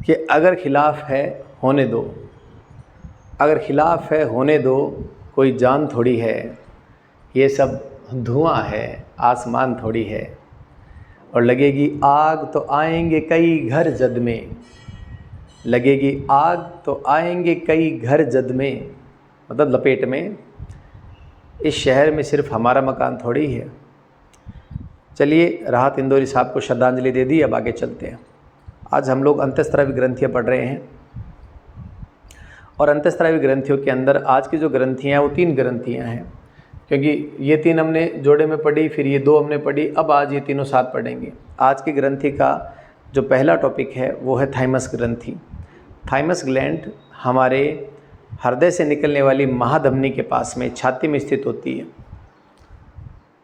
कि अगर खिलाफ है होने दो, अगर खिलाफ है होने दो, कोई जान थोड़ी है, ये सब धुआं है आसमान थोड़ी है। और लगेगी आग तो आएंगे कई घर जद में, लगेगी आग तो आएंगे कई घर जद में, मतलब लपेट में। इस शहर में सिर्फ हमारा मकान थोड़ी है। चलिए, राहत इंदौरी साहब को श्रद्धांजलि दे दी, अब आगे चलते हैं। आज हम लोग अंतःस्रावी ग्रंथियाँ पढ़ रहे हैं और अंतःस्रावी ग्रंथियों के अंदर आज की जो ग्रंथियाँ हैं वो 3 ग्रंथियाँ हैं, क्योंकि ये 3 हमने जोड़े में पढ़ी, फिर ये 2 हमने पढ़ी, अब आज ये तीनों साथ पढ़ेंगे। आज की ग्रंथि का जो पहला टॉपिक है वो है थाइमस ग्रंथि। थाइमस ग्लैंड हमारे हृदय से निकलने वाली महाधमनी के पास में छाती में स्थित होती है।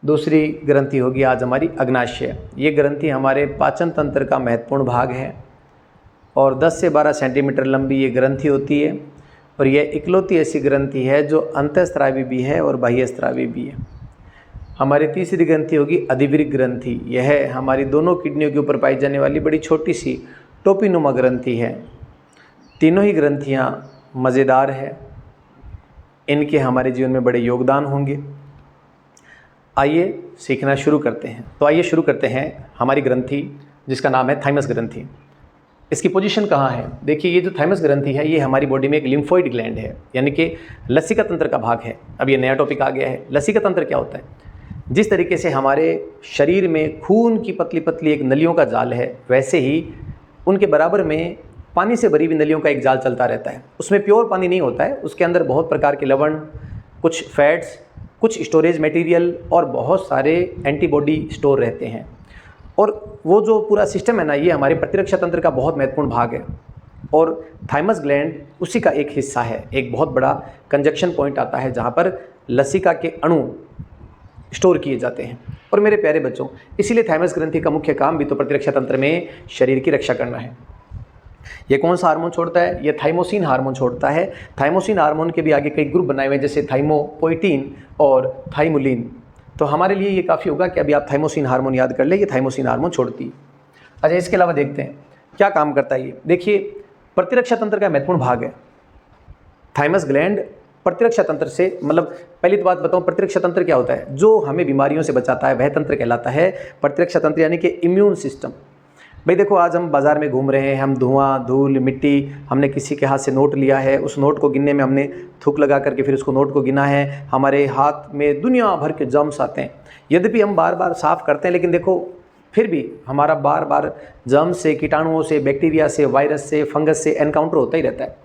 दूसरी ग्रंथि होगी आज हमारी अग्नाशय। ये ग्रंथि हमारे पाचन तंत्र का महत्वपूर्ण भाग है और 10 से 12 सेंटीमीटर लंबी ये ग्रंथि होती है और यह इकलौती ऐसी ग्रंथि है जो अंतःस्रावी भी है और बाह्यस्रावी भी है। हमारी तीसरी ग्रंथि होगी अधिवृक्क ग्रंथि। यह हमारी दोनों किडनियों के ऊपर पाई जाने वाली बड़ी छोटी सी टोपीनुमा ग्रंथि है। तीनों ही ग्रंथियाँ मज़ेदार है, इनके हमारे जीवन में बड़े योगदान होंगे। आइए सीखना शुरू करते हैं। तो आइए शुरू करते हैं हमारी ग्रंथि जिसका नाम है थाइमस ग्रंथि। इसकी पोजीशन कहाँ है? देखिए, ये जो थाइमस ग्रंथि है ये हमारी बॉडी में एक लिम्फोइड ग्लैंड है, यानी कि लसिका तंत्र का भाग है। अब ये नया टॉपिक आ गया है। लसिका तंत्र क्या होता है? जिस तरीके से हमारे शरीर में खून की पतली पतली एक नलियों का जाल है, वैसे ही उनके बराबर में पानी से भरी हुई नलियों का एक जाल चलता रहता है। उसमें प्योर पानी नहीं होता है, उसके अंदर बहुत प्रकार के लवण, कुछ फैट्स, कुछ स्टोरेज मटेरियल और बहुत सारे एंटीबॉडी स्टोर रहते हैं। और वो जो पूरा सिस्टम है ना, ये हमारे प्रतिरक्षा तंत्र का बहुत महत्वपूर्ण भाग है और थाइमस ग्लैंड उसी का एक हिस्सा है। एक बहुत बड़ा कंजक्शन पॉइंट आता है जहाँ पर लसिका के अणु स्टोर किए जाते हैं। और मेरे प्यारे बच्चों, इसीलिए थाइमस ग्रंथि का मुख्य काम भी तो प्रतिरक्षा तंत्र में शरीर की रक्षा करना है। ये कौन सा हार्मोन छोड़ता है? ये थाइमोसिन हार्मोन छोड़ता है। थाइमोसिन हार्मोन के भी आगे कई ग्रुप बनाए हुए हैं, जैसे थाइमोपोइटीन और थाइमुलिन। तो हमारे लिए ये काफ़ी होगा कि अभी आप थाइमोसिन हार्मोन याद कर ले, ये थाइमोसिन हार्मोन छोड़ती है। अच्छा, इसके अलावा देखते हैं क्या काम करता है ये। देखिए, प्रतिरक्षा तंत्र का महत्वपूर्ण भाग है थाइमस ग्लैंड। प्रतिरक्षा तंत्र से मतलब पहली तो बात बताऊं, प्रतिरक्षा तंत्र क्या होता है? जो हमें बीमारियों से बचाता है वह तंत्र कहलाता है प्रतिरक्षा तंत्र, यानी कि इम्यून सिस्टम। भाई देखो, आज हम बाज़ार में घूम रहे हैं, हम धुआं, धूल, मिट्टी, हमने किसी के हाथ से नोट लिया है, उस नोट को गिनने में हमने थूक लगा करके फिर उसको नोट को गिना है। हमारे हाथ में दुनिया भर के जर्म्स आते हैं। यद्यपि हम बार बार साफ़ करते हैं, लेकिन देखो फिर भी हमारा बार बार जर्म्स से, कीटाणुओं से, बैक्टीरिया से, वायरस से, फंगस से एनकाउंटर होता ही रहता है।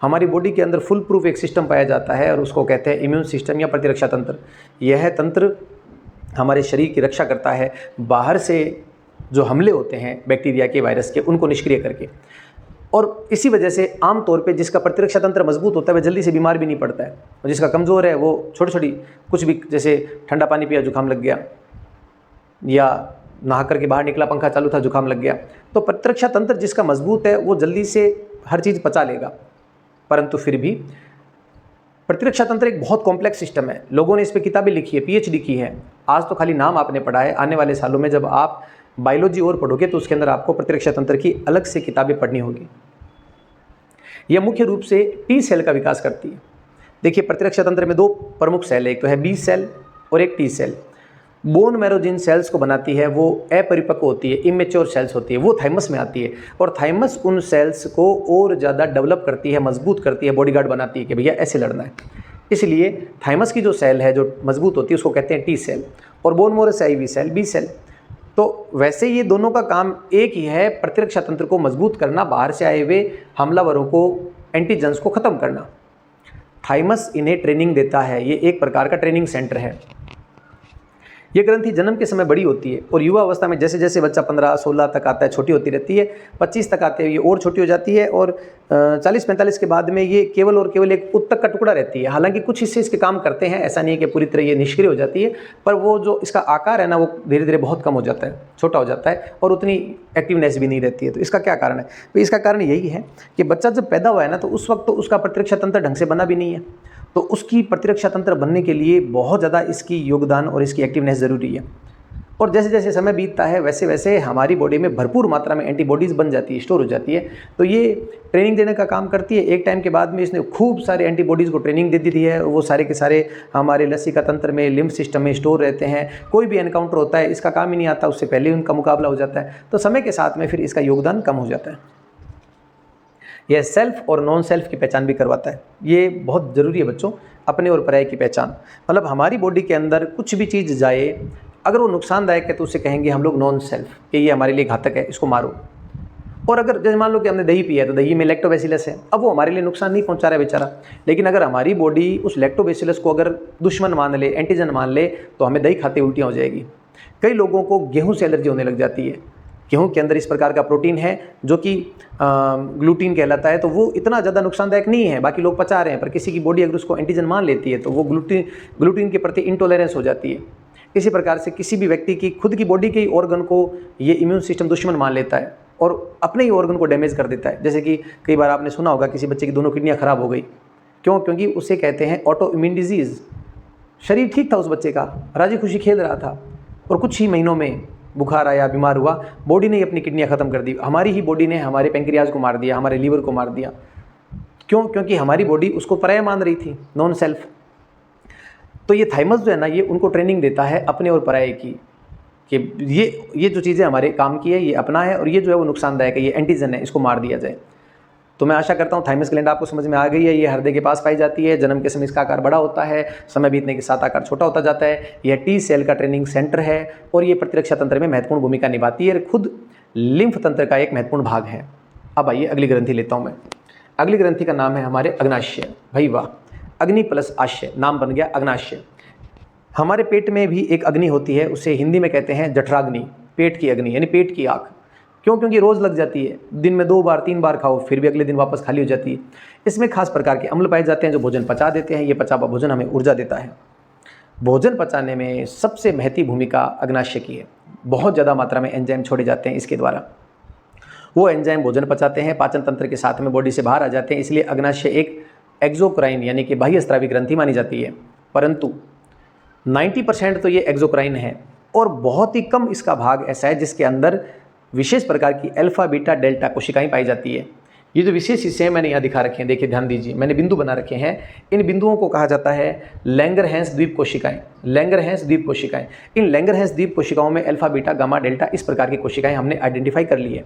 हमारी बॉडी के अंदर फुल प्रूफ एक सिस्टम पाया जाता है और उसको कहते हैं इम्यून सिस्टम या प्रतिरक्षा तंत्र। यह तंत्र हमारे शरीर की रक्षा करता है बाहर से जो हमले होते हैं बैक्टीरिया के, वायरस के, उनको निष्क्रिय करके। और इसी वजह से आम तौर पे जिसका प्रतिरक्षा तंत्र मजबूत होता है वह जल्दी से बीमार भी नहीं पड़ता है, और जिसका कमज़ोर है वो छोटी छोटी कुछ भी, जैसे ठंडा पानी पिया जुकाम लग गया, या नहा करके बाहर निकला पंखा चालू था जुकाम लग गया। तो प्रतिरक्षा तंत्र जिसका मजबूत है वो जल्दी से हर चीज़ पचा लेगा। परंतु फिर भी प्रतिरक्षा तंत्र एक बहुत कॉम्प्लेक्स सिस्टम है। लोगों ने इस पर किताबें लिखी है, PhD की है। आज तो खाली नाम आपने पढ़ा है, आने वाले सालों में जब आप बायोलॉजी और पढ़ोगे तो उसके अंदर आपको प्रतिरक्षा तंत्र की अलग से किताबें पढ़नी होगी। यह मुख्य रूप से T सेल का विकास करती है। देखिए, प्रतिरक्षा तंत्र में 2 प्रमुख सेल है, एक तो है B सेल और एक T सेल। बोन मैरो जिन सेल्स को बनाती है वो अपरिपक्व होती है, इमेच्योर सेल्स होती है, वो थाइमस में आती है और थाइमस उन सेल्स को और ज़्यादा डेवलप करती है, मजबूत करती है, बॉडीगार्ड बनाती है कि भैया ऐसे लड़ना है। इसलिए थाइमस की जो सेल है जो मजबूत होती है उसको कहते हैं T सेल, और बोन मैरो से आई हुई सेल B सेल। तो वैसे ये दोनों का काम एक ही है, प्रतिरक्षा तंत्र को मजबूत करना, बाहर से आए हुए हमलावरों को, एंटीजेंस को ख़त्म करना। थाइमस इन्हें ट्रेनिंग देता है, ये एक प्रकार का ट्रेनिंग सेंटर है। ये ग्रंथि जन्म के समय बड़ी होती है और युवा अवस्था में जैसे जैसे बच्चा 15-16 तक आता है छोटी होती रहती है, 25 तक आते हुए ये और छोटी हो जाती है और 40-45 के बाद में ये केवल और केवल एक उत्तक का टुकड़ा रहती है। हालांकि कुछ हिस्से इसके काम करते हैं, ऐसा नहीं है कि पूरी तरह ये निष्क्रिय हो जाती है, पर वो जो इसका आकार है ना वो धीरे धीरे बहुत कम हो जाता है, छोटा हो जाता है और उतनी एक्टिवनेस भी नहीं रहती है। तो इसका क्या कारण है? तो इसका कारण यही है कि बच्चा जब पैदा हुआ है ना तो उस वक्त तो उसका प्रतिरक्षा तंत्र ढंग से बना भी नहीं है, तो उसकी प्रतिरक्षा तंत्र बनने के लिए बहुत ज़्यादा इसकी योगदान और इसकी एक्टिवनेस ज़रूरी है। और जैसे जैसे समय बीतता है वैसे वैसे हमारी बॉडी में भरपूर मात्रा में एंटीबॉडीज़ बन जाती है, स्टोर हो जाती है। तो ये ट्रेनिंग देने का काम करती है। एक टाइम के बाद में इसने खूब सारे एंटीबॉडीज़ को ट्रेनिंग दे दी है, वो सारे के सारे हमारे लसिका तंत्र में, लिम्फ सिस्टम में स्टोर रहते हैं। कोई भी एनकाउंटर होता है इसका काम ही नहीं आता, उससे पहले उनका मुकाबला हो जाता है। तो समय के साथ में फिर इसका योगदान कम हो जाता है। यह सेल्फ और नॉन सेल्फ की पहचान भी करवाता है। ये बहुत ज़रूरी है बच्चों, अपने और पराये की पहचान। मतलब हमारी बॉडी के अंदर कुछ भी चीज़ जाए, अगर वो नुकसानदायक है तो उसे कहेंगे हम लोग नॉन सेल्फ, कि ये हमारे लिए घातक है, इसको मारो। और अगर जैसे मान लो कि हमने दही पिया है तो दही में लैक्टोबैसिलस है, अब वो हमारे लिए नुकसान नहीं पहुंचा रहा है बेचारा, लेकिन अगर हमारी बॉडी उस लैक्टोबैसिलस को अगर दुश्मन मान ले, एंटीजन मान ले, तो हमें दही खाते उल्टियाँ हो जाएगी। कई लोगों को गेहूँ से एलर्जी होने लग जाती है। गेहूँ के अंदर इस प्रकार का प्रोटीन है जो कि ग्लूटीन कहलाता है, तो वो इतना ज़्यादा नुकसानदायक नहीं है, बाकी लोग पचा रहे हैं, पर किसी की बॉडी अगर उसको एंटीजन मान लेती है तो वो ग्लूटीन के प्रति इंटॉलरेंस हो जाती है। इसी प्रकार से किसी भी व्यक्ति की खुद की बॉडी के ही ऑर्गन को ये इम्यून सिस्टम दुश्मन मान लेता है और अपने ही ऑर्गन को डैमेज कर देता है। जैसे कि कई बार आपने सुना होगा किसी बच्चे की दोनों किडनियाँ खराब हो गई, क्यों? क्योंकि उसे कहते हैं ऑटो इम्यून डिजीज़। शरीर ठीक था उस बच्चे का, राजी खुशी खेल रहा था, और कुछ ही महीनों में बुखार आया, बीमार हुआ, बॉडी ने ही अपनी किडनियाँ ख़त्म कर दी। हमारी ही बॉडी ने हमारे पेंक्रियाज को मार दिया, हमारे लीवर को मार दिया। क्यों? क्योंकि हमारी बॉडी उसको पराया मान रही थी, नॉन सेल्फ। तो ये थाइमस जो है ना, ये उनको ट्रेनिंग देता है अपने और पराये की, कि ये जो चीज़ें हमारे काम की है ये अपना है, और ये जो है वो नुकसानदायक है, ये एंटीजन है, इसको मार दिया जाए। तो मैं आशा करता हूँ थाइमस ग्लैंड आपको समझ में आ गई है। ये हृदय के पास पाई जाती है। जन्म के समय इसका आकार बड़ा होता है, समय बीतने के साथ आकार छोटा होता जाता है। यह टी सेल का ट्रेनिंग सेंटर है और ये प्रतिरक्षा तंत्र में महत्वपूर्ण भूमिका निभाती है, खुद लिम्फ तंत्र का एक महत्वपूर्ण भाग है। अब आइए अगली ग्रंथि लेता हूँ मैं। अगली ग्रंथि का नाम है हमारे अग्नाशय। भाई वाह, अग्नि प्लस आशय, नाम बन गया अग्नाशय। हमारे पेट में भी एक अग्नि होती है, उसे हिंदी में कहते हैं जठराग्नि, पेट की अग्नि यानी पेट की आग। क्यों? क्योंकि रोज़ लग जाती है, दिन में 2 बार 3 बार खाओ फिर भी अगले दिन वापस खाली हो जाती है। इसमें खास प्रकार के अम्ल पाए जाते हैं जो भोजन पचा देते हैं। ये पचा हुआ भोजन हमें ऊर्जा देता है। भोजन पचाने में सबसे महती भूमिका अग्नाशय की है। बहुत ज़्यादा मात्रा में एंजाइम छोड़े जाते हैं इसके द्वारा। वो एंजाइम भोजन पचाते हैं, पाचन तंत्र के साथ में बॉडी से बाहर आ जाते हैं। इसलिए अग्नाशय एक एक्सोक्राइन यानी कि बाह्य स्रावी ग्रंथि मानी जाती है। परंतु 90% तो ये एक्सोक्राइन है और बहुत ही कम इसका भाग ऐसा है जिसके अंदर विशेष प्रकार की अल्फा बीटा डेल्टा कोशिकाएं पाई जाती है। ये जो विशेष हिस्से हैं मैंने यहाँ दिखा रखे हैं, देखिए ध्यान दीजिए, मैंने बिंदु बना रखे हैं। इन बिंदुओं को कहा जाता है लैंगरहैंस द्वीप कोशिकाएं। लैंगरहैंस द्वीप कोशिकाएं, इन लैंगरहैंस द्वीप कोशिकाओं में अल्फा बीटा गामा डेल्टा इस प्रकार की कोशिकाएं हमने आइडेंटिफाई कर ली है।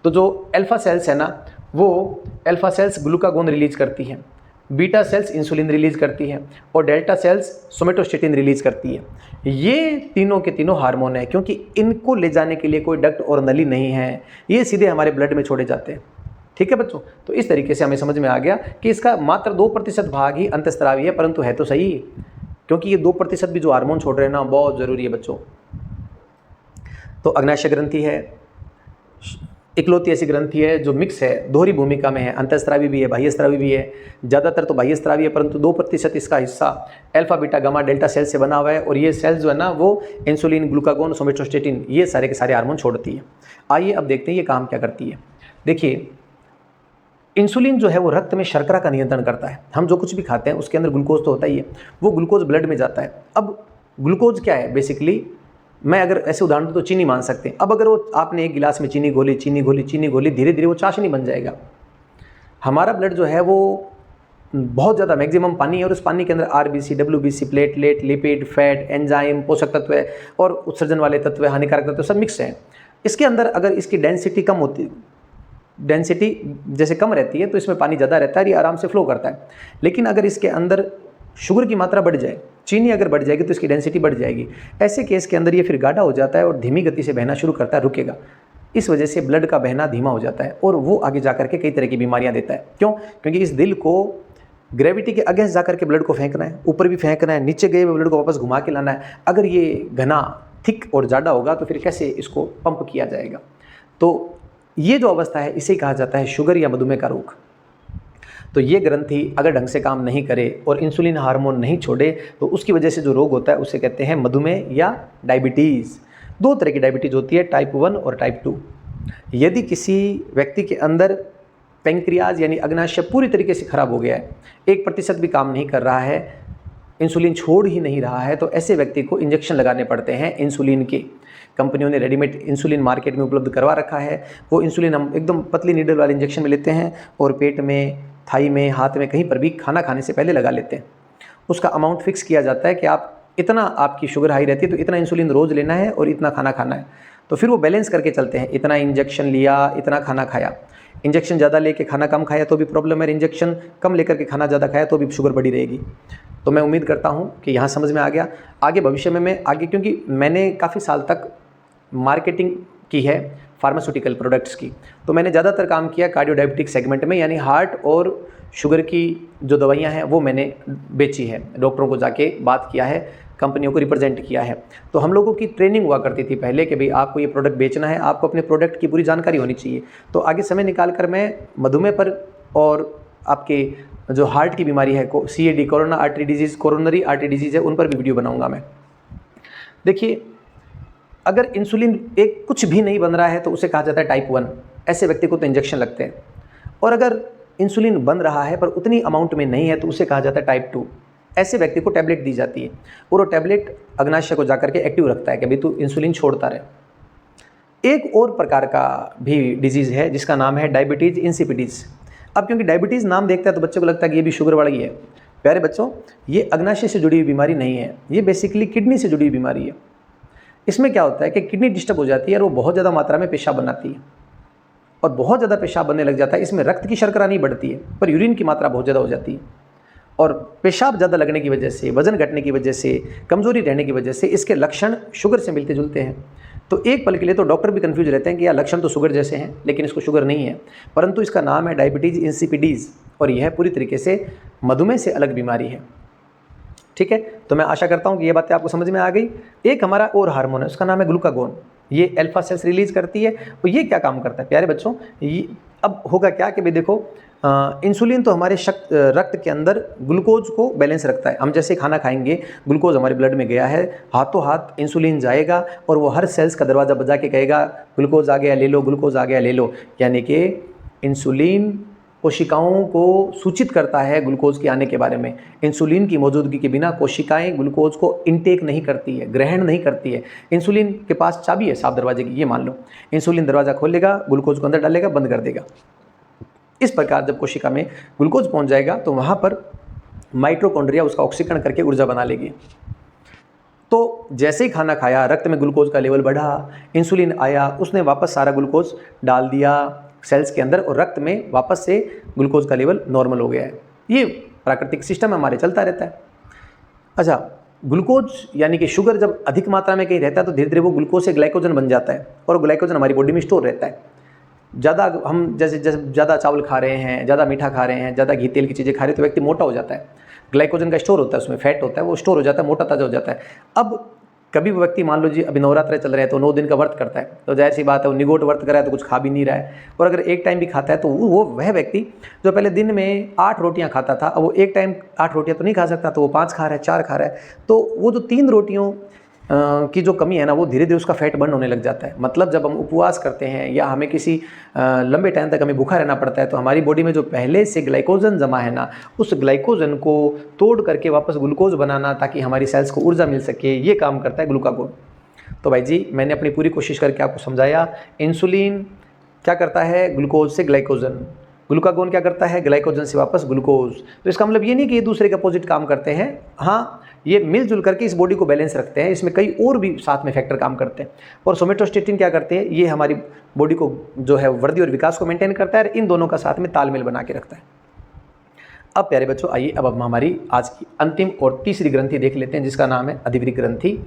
तो जो अल्फा सेल्स है ना, वो अल्फा सेल्स ग्लूकागोन रिलीज करती हैं, बीटा सेल्स इंसुलिन रिलीज करती है और डेल्टा सेल्स सोमेटोस्टेटिन रिलीज करती है। ये तीनों के तीनों हार्मोन है, क्योंकि इनको ले जाने के लिए कोई डक्ट और नली नहीं है, ये सीधे हमारे ब्लड में छोड़े जाते हैं। ठीक है बच्चों, तो इस तरीके से हमें समझ में आ गया कि इसका मात्र 2% भाग ही अंतःस्रावी है, परंतु है तो सही, क्योंकि ये 2% भी जो हार्मोन छोड़ रहे हैं ना, बहुत ज़रूरी है बच्चों। तो अग्नाशय ग्रंथि है, इकलौती ऐसी ग्रंथि है जो मिक्स है, दोहरी भूमिका में है, अंतःस्रावी भी है, बाह्यस्रावी भी है। ज़्यादातर तो बाह्यस्रावी है, परंतु 2% इसका हिस्सा alpha beta gamma delta cell से बना हुआ है, और ये सेल्स जो है ना वो इंसुलिन, ग्लूकागोन, सोमेटोस्टेटिन ये सारे के सारे हार्मोन छोड़ती है। आइए अब देखते हैं ये काम क्या करती है। देखिए, इंसुलिन जो है वो रक्त में शर्करा का नियंत्रण करता है। हम जो कुछ भी खाते हैं उसके अंदर ग्लूकोज तो होता ही है, वो ग्लूकोज ब्लड में जाता है। अब ग्लूकोज क्या है बेसिकली, मैं अगर ऐसे उदाहरण दूं तो चीनी मान सकते हैं। अब अगर वो आपने एक गिलास में चीनी घोली, धीरे धीरे वो चाशनी बन जाएगा। हमारा ब्लड जो है वो बहुत ज़्यादा मैक्सिमम पानी है, और उस पानी के अंदर RBC, WBC, platelet, lipid, fat, enzyme, पोषक तत्व और उत्सर्जन वाले तत्व, हानिकारक तत्व सब मिक्स हैं। इसके अंदर अगर इसकी डेंसिटी कम होती, डेंसिटी जैसे कम रहती है तो इसमें पानी ज़्यादा रहता है, ये आराम से फ्लो करता है। लेकिन अगर इसके अंदर शुगर की मात्रा बढ़ जाए, चीनी अगर बढ़ जाएगी तो इसकी डेंसिटी बढ़ जाएगी। ऐसे केस के अंदर ये फिर गाढ़ा हो जाता है और धीमी गति से बहना शुरू करता है, रुकेगा। इस वजह से ब्लड का बहना धीमा हो जाता है और वो आगे जाकर के कई तरह की बीमारियां देता है। क्यों? क्योंकि इस दिल को ग्रेविटी के अगेंस्ट जाकर के ब्लड को फेंकना है, ऊपर भी फेंकना है, नीचे गए हुए ब्लड को वापस घुमा के लाना है। अगर ये घना, थिक और ज़्यादा होगा तो फिर कैसे इसको पंप किया जाएगा। तो ये जो अवस्था है इसे कहा जाता है शुगर या मधुमेह का रोग। तो ये ग्रंथि अगर ढंग से काम नहीं करे और इंसुलिन हार्मोन नहीं छोड़े तो उसकी वजह से जो रोग होता है उसे कहते हैं मधुमेह या डायबिटीज़। 2 तरह की डायबिटीज़ होती है, टाइप 1 और टाइप 2। यदि किसी व्यक्ति के अंदर पेंक्रियाज यानी अग्नाशय पूरी तरीके से खराब हो गया है, 1% भी काम नहीं कर रहा है, इंसुलिन छोड़ ही नहीं रहा है, तो ऐसे व्यक्ति को इंजेक्शन लगाने पड़ते हैं इंसुलिन के। कंपनियों ने रेडीमेड इंसुलिन मार्केट में उपलब्ध करवा रखा है। वो इंसुलिन हम एकदम पतली नीडल वाले इंजेक्शन में लेते हैं और पेट में, थाई में, हाथ में, कहीं पर भी खाना खाने से पहले लगा लेते हैं। उसका अमाउंट फिक्स किया जाता है कि आप इतना, आपकी शुगर हाई रहती है तो इतना इंसुलिन रोज़ लेना है और इतना खाना खाना है। तो फिर वो बैलेंस करके चलते हैं, इतना इंजेक्शन लिया, इतना खाना खाया। इंजेक्शन ज़्यादा लेके खाना कम खाया तो भी प्रॉब्लम है, इंजेक्शन कम लेकर के खाना ज़्यादा खाया तो भी शुगर बढ़ी रहेगी। तो मैं उम्मीद करता हूँ कि यहाँ समझ में आ गया। आगे भविष्य में मैं आगे, क्योंकि मैंने काफ़ी साल तक मार्केटिंग की है फार्मास्यूटिकल प्रोडक्ट्स की, तो मैंने ज़्यादातर काम किया कार्डियो डायबिटिक सेगमेंट में, यानी हार्ट और शुगर की जो दवाइयाँ हैं वो मैंने बेची है, डॉक्टरों को जाके बात किया है, कंपनियों को रिप्रेजेंट किया है। तो हम लोगों की ट्रेनिंग हुआ करती थी पहले कि भाई आपको ये प्रोडक्ट बेचना है, आपको अपने प्रोडक्ट की पूरी जानकारी होनी चाहिए। तो आगे समय निकाल कर मैं मधुमेह पर और आपके जो हार्ट की बीमारी है CAD, corona artery disease, coronary artery disease है, उन पर भी वीडियो बनाऊंगा मैं। देखिए, अगर इंसुलिन एक कुछ भी नहीं बन रहा है तो उसे कहा जाता है टाइप 1, ऐसे व्यक्ति को तो इंजेक्शन लगते हैं। और अगर इंसुलिन बन रहा है पर उतनी अमाउंट में नहीं है तो उसे कहा जाता है टाइप 2, ऐसे व्यक्ति को टैबलेट दी जाती है और वो टैबलेट अग्नाशय को जाकर के एक्टिव रखता है कि भाई तू इंसुलिन छोड़ता रहे। एक और प्रकार का भी डिजीज़ है जिसका नाम है डायबिटीज़ इंसिपिडिस। अब क्योंकि डायबिटीज़ नाम देखता है तो बच्चे को लगता है कि ये भी शुगर वाली है। प्यारे बच्चों, ये अग्नाशय से जुड़ी हुई बीमारी नहीं है, ये बेसिकली किडनी से जुड़ी हुई बीमारी है। इसमें क्या होता है कि किडनी डिस्टर्ब हो जाती है और वो बहुत ज़्यादा मात्रा में पेशाब बनाती है और बहुत ज़्यादा पेशाब बनने लग जाता है। इसमें रक्त की शर्करा नहीं बढ़ती है पर यूरिन की मात्रा बहुत ज़्यादा हो जाती है और पेशाब ज़्यादा लगने की वजह से, वजन घटने की वजह से, कमज़ोरी रहने की वजह से इसके लक्षण शुगर से मिलते जुलते हैं। तो एक पल के लिए तो डॉक्टर भी कंफ्यूज रहते हैं कि यार लक्षण तो शुगर जैसे हैं लेकिन इसको शुगर नहीं है, परंतु इसका नाम है डायबिटीज़ इंसिपिडीज़ और यह पूरी तरीके से मधुमेह से अलग बीमारी है। ठीक है, तो मैं आशा करता हूँ कि ये बातें आपको समझ में आ गई। एक हमारा और हार्मोन है, उसका नाम है ग्लूकागोन। ये अल्फा सेल्स रिलीज़ करती है और ये क्या काम करता है प्यारे बच्चों, ये अब होगा क्या कि भाई देखो, इंसुलिन तो हमारे रक्त के अंदर ग्लूकोज को बैलेंस रखता है। हम जैसे खाना खाएंगे, ग्लूकोज हमारे ब्लड में गया है, हाथों हाथ इंसुलिन जाएगा और वो हर सेल्स का दरवाज़ा बजा के कहेगा ग्लूकोज आ गया ले लो, ग्लूकोज आ गया ले लो। यानी कि इंसुलिन कोशिकाओं को सूचित करता है ग्लूकोज के आने के बारे में। इंसुलिन की मौजूदगी के बिना कोशिकाएं ग्लूकोज को इनटेक नहीं करती है, ग्रहण नहीं करती है। इंसुलिन के पास चाबी है साफ दरवाजे की, ये मान लो। इंसुलिन दरवाज़ा खोलेगा, ग्लूकोज को अंदर डालेगा, बंद कर देगा। इस प्रकार जब कोशिका में ग्लूकोज पहुंच जाएगा तो वहाँ पर माइटोकॉन्ड्रिया उसका ऑक्सीकरण करके ऊर्जा बना लेगी। तो जैसे ही खाना खाया, रक्त में ग्लूकोज का लेवल बढ़ा, इंसुलिन आया, उसने वापस सारा ग्लूकोज डाल दिया सेल्स के अंदर और रक्त में वापस से ग्लूकोज का लेवल नॉर्मल हो गया है। ये प्राकृतिक सिस्टम हमारे चलता रहता है। अच्छा, ग्लूकोज यानी कि शुगर जब अधिक मात्रा में कहीं रहता है तो धीरे धीरे वो ग्लूकोज से ग्लाइकोजन बन जाता है और ग्लाइकोजन हमारी बॉडी में स्टोर रहता है। ज़्यादा हम जैसे ज़्यादा चावल खा रहे हैं, ज़्यादा मीठा खा रहे हैं, ज़्यादा घी तेल की चीज़ें खा रहे हैं तो व्यक्ति मोटा हो जाता है। ग्लाइकोजन का स्टोर होता है, उसमें फैट होता है, वो स्टोर हो जाता है, मोटा ताजा हो जाता है। अब कभी वो व्यक्ति मान लो जी अभी नवरात्र चल रहे हैं तो 9 दिन का व्रत करता है, तो जाहिर सी बात है वो निगोट व्रत कर रहा है तो कुछ खा भी नहीं रहा है। और अगर एक टाइम भी खाता है तो वह व्यक्ति जो पहले दिन में 8 रोटियां खाता था, अब वो एक टाइम 8 रोटियां तो नहीं खा सकता, तो वो 5 खा रहा है, 4 खा रहा है। तो वो जो 3 रोटियों की जो कमी है ना, वो धीरे धीरे उसका फैट बर्न होने लग जाता है। मतलब जब हम उपवास करते हैं या हमें किसी लंबे टाइम तक हमें भूखा रहना पड़ता है तो हमारी बॉडी में जो पहले से ग्लाइकोजन जमा है ना, उस ग्लाइकोजन को तोड़ करके वापस ग्लूकोज बनाना ताकि हमारी सेल्स को ऊर्जा मिल सके, ये काम करता है ग्लूकागोन। तो भाई जी, मैंने अपनी पूरी कोशिश करके आपको समझाया। इंसुलिन क्या करता है, ग्लूकोज से ग्लाइकोजन, ग्लूकागोन क्या करता है, ग्लाइकोजन से वापस ग्लूकोज। तो इसका मतलब ये नहीं कि ये दूसरे के अपोजिट काम करते हैं, हाँ ये मिलजुल करके इस बॉडी को बैलेंस रखते हैं। इसमें कई और भी साथ में फैक्टर काम करते हैं। और सोमेटोस्टेटिन क्या करते हैं, ये हमारी बॉडी को जो है वृद्धि और विकास को मेंटेन करता है और इन दोनों का साथ में तालमेल बना के रखता है। अब प्यारे बच्चों आइए, अब हम हमारी आज की अंतिम और तीसरी ग्रंथि देख लेते हैं जिसका नाम है अधिवृक्क ग्रंथि,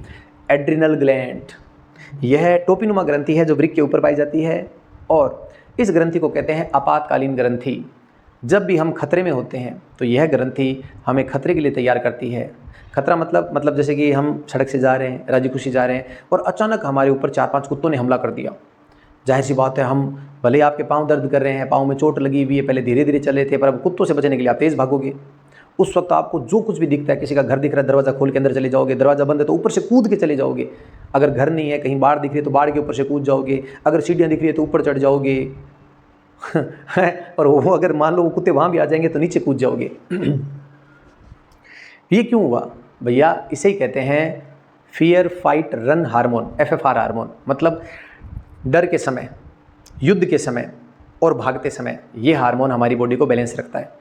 एड्रिनल ग्लैंड। यह टोपीनुमा ग्रंथि है जो वृक्क के ऊपर पाई जाती है और इस ग्रंथि को कहते हैं आपातकालीन ग्रंथि। जब भी हम खतरे में होते हैं तो यह ग्रंथि हमें खतरे के लिए तैयार करती है। खतरा मतलब जैसे कि हम सड़क से जा रहे हैं, राजी खुशी जा रहे हैं और अचानक हमारे ऊपर 4-5 कुत्तों ने हमला कर दिया। जाहिर सी बात है, हम भले आपके पाँव दर्द कर रहे हैं, पाँव में चोट लगी हुई है, पहले धीरे धीरे चले थे, पर अब कुत्तों से बचने के लिए आप तेज़ भागोगे। उस वक्त आपको जो कुछ भी दिखता है, किसी का घर दिख रहा है, दरवाज़ा खोल के अंदर चले जाओगे, दरवाज़ा बंद है तो ऊपर से कूद के चले जाओगे। अगर घर नहीं है, कहीं बाढ़ दिख रही है तो बाढ़ के ऊपर से कूद जाओगे। अगर सीढ़ियाँ दिख रही है तो ऊपर चढ़ जाओगे और वो अगर मान लो वो कुत्ते वहाँ भी आ जाएंगे तो नीचे कूद जाओगे। ये क्यों हुआ भैया? इसे ही कहते हैं fear fight run hormone, FFR hormone, मतलब डर के समय, युद्ध के समय और भागते समय ये हार्मोन हमारी बॉडी को बैलेंस रखता है।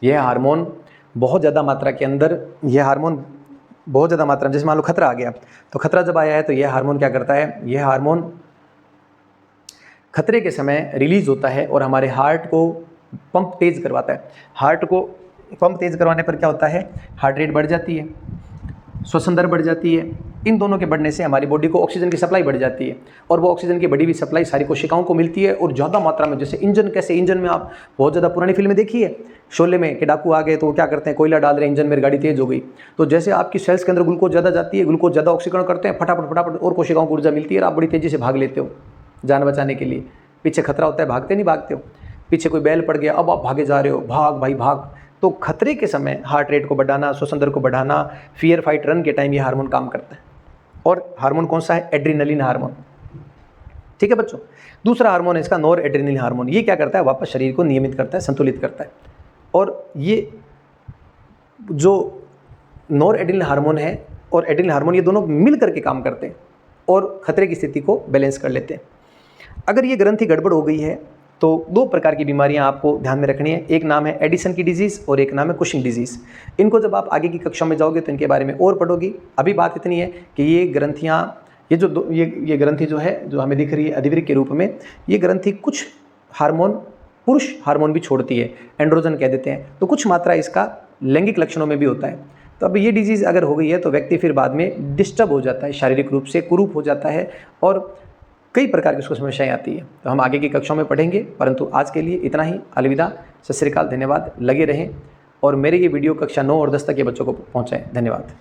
यह हार्मोन बहुत ज़्यादा मात्रा के अंदर, यह हार्मोन बहुत ज़्यादा मात्रा में, जैसे मान लो खतरा आ गया, तो खतरा जब आया है तो यह हार्मोन क्या करता है, यह हार्मोन खतरे के समय रिलीज होता है और हमारे हार्ट को पंप तेज़ करवाता है। हार्ट को पंप तेज़ करवाने पर क्या होता है, हार्ट रेट बढ़ जाती है, श्वसन दर बढ़ जाती है। इन दोनों के बढ़ने से हमारी बॉडी को ऑक्सीजन की सप्लाई बढ़ जाती है और वो ऑक्सीजन की बढ़ी हुई सप्लाई सारी कोशिकाओं को मिलती है और ज़्यादा मात्रा में, जैसे इंजन, कैसे इंजन में आप बहुत ज़्यादा पुरानी फिल्म में देखी है, शोले में, कि डाकू आ गए तो वो क्या करते हैं, कोयला डाल रहे हैं इंजन में, गाड़ी तेज़ हो गई, तो जैसे आपकी सेल्स के अंदर ग्लूकोज ज़्यादा जाती है, ग्लूकोज ज़्यादा ऑक्सीकरण करते हैं, फटाफट फटाफट और कोशिकाओं को ऊर्जा मिलती है और आप बड़ी तेज़ी से भाग लेते हो जान बचाने के लिए। पीछे खतरा होता है, भागते नहीं भागते हो, पीछे कोई बैल पड़ गया, अब आप भागे जा रहे हो, भाग भाई भाग। तो खतरे के समय हार्ट रेट को बढ़ाना, श्वसन दर को बढ़ाना, फियर फाइट रन के टाइम ये हार्मोन काम करता है। और हार्मोन कौन सा है, एड्रीनलिन हार्मोन। ठीक है बच्चों। दूसरा हार्मोन है इसका नॉर एड्रीनलिन हार्मोन। ये क्या करता है, वापस शरीर को नियमित करता है, संतुलित करता है। और ये जो नॉर एड्रीनलिन हार्मोन है और एड्रीनलिन हार्मोन, ये दोनों मिल करके काम करते हैं और खतरे की स्थिति को बैलेंस कर लेते हैं। अगर ये ग्रंथि गड़बड़ हो गई है तो 2 प्रकार की बीमारियां आपको ध्यान में रखनी है। एक नाम है एडिसन की डिजीज़ और एक नाम है कुशिंग डिजीज़। इनको जब आप आगे की कक्षा में जाओगे तो इनके बारे में और पढ़ोगी। अभी बात इतनी है कि ये ग्रंथियां, ये ग्रंथि जो है, जो हमें दिख रही है अधिवृक्क के रूप में, ये ग्रंथि कुछ हार्मोन, पुरुष हार्मोन भी छोड़ती है, एंड्रोजन कह देते हैं। तो कुछ मात्रा इसका लैंगिक लक्षणों में भी होता है। तो अब ये डिजीज़ अगर हो गई है तो व्यक्ति फिर बाद में डिस्टर्ब हो जाता है, शारीरिक रूप से कुरूप हो जाता है और कई प्रकार की उसको समस्याएं आती है। तो हम आगे की कक्षाओं में पढ़ेंगे, परंतु आज के लिए इतना ही। अलविदा, सत श्री अकाल, धन्यवाद। लगे रहें और मेरे ये वीडियो कक्षा 9 और 10 तक के बच्चों को पहुंचाएं। धन्यवाद।